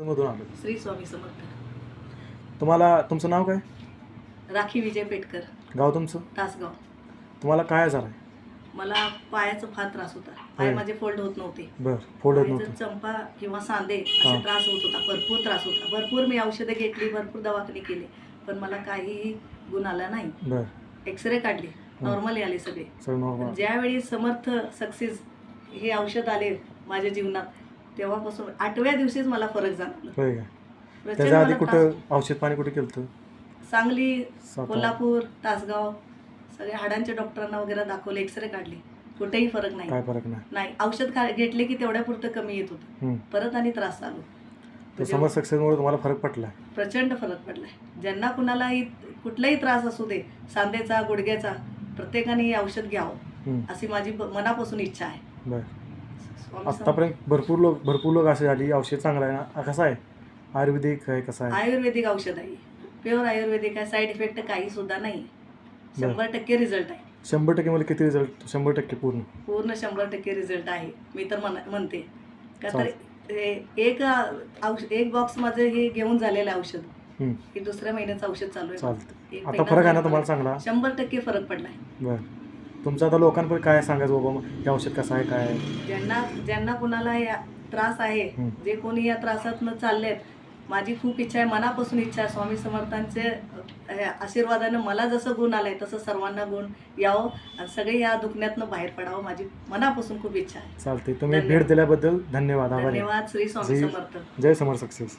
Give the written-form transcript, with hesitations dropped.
मधून आलो. श्री स्वामी समर्थ. तुम्हाला तुमचं नाव काय? राखी विजय पेटकर, गाव तुमचं? तासगाव. तुम्हाला काय आजार आहे? मला पायाचा फार त्रास होता. पाय होय. माझे फोल्ड होत नव्हते. बरं, फोल्ड होत पायाचा नव्हतं. चंपा किंवा सांधे असे हां. त्रास होत होता. भरपूर त्रास होता. भरपूर मी औषधं घेतली, भरपूर दवाखाने केले, पण मला काहीही गुण आला नाही. बरं, एक्सरे काढले, नॉर्मली आले सगळे. सगळं नॉर्मल. ज्यावेळी समर्थ सक्सेस हे औषध आले माझ्या जीवनात, तेव्हापासून 8व्या दिवशीच मला फरक जाणवला. होय का? प्रचंड त्याच्या आधी मला कुठं औषध पाणी कुठे केलं होतं? सांगली, सातारा. कोल्हापूर, तासगाव सगळ्या हाडांच्या डॉक्टरांना वगैरे दाखवले, एक्सरे काढले, कुठेही फरक नाही. काय फरक नाही? नाही, औषध घेतले की तेवढ्या पुरतं कमी येत होतं. परत आणि त्रास चालू. तर समज सक्सेसमुळे तुम्हाला फरक पडला? प्रचंड फरक पडलाय. ज्यांना कुणालाही कुठलाही त्रास असू दे, सांधेचा, गुडघ्याचा, प्रत्येकाने हे औषध घ्यावं अशी माझी मनापासून इच्छा आहे. बरं. स्वामी आत्तापर्यंत भरपूर लोक असे झाली औषध चांगलं आहे ना? कसं आहे? आयुर्वेदिक आहे कसं आहे? आयुर्वेदिक औषध आहे, प्युअर आयुर्वेदिक आहे. साईड इफेक्ट काही सुद्धा नाही. 100% रिझल्ट आहे. 100% मला किती रिझल्ट? 100% पूर्ण 100% रिझल्ट आहे. मी तर म्हणते का तर एक बॉक्स माझं हे घेऊन झालेलं औषध, हे दुसऱ्या महिन्याचं औषध चालू आहे. चालतं. आता फरक आहे ना तुम्हाला चांगला? 100% फरक पडलाय. बरं. तुमचं आता लोकांपर्यंत काय सांगायचं बाबा, मग हे औषध कसं आहे काय आहे? ज्यांना कुणाला या त्रास आहे, जे कोणी या त्रासातनं चाललेत, माझी खूप इच्छा आहे, मनापासून इच्छा आहे, स्वामी समर्थांचे आशीर्वादानं मला जसं गुण आलंय तसं सर्वांना गुण यावं आणि सगळे या दुखण्यातनं बाहेर पडावं, माझी मनापासून खूप इच्छा आहे. चालते. तुम्ही भेट दिल्याबद्दल धन्यवाद. धन्यवाद. श्री स्वामी समर्थ. जय समर्थ सक्सेस.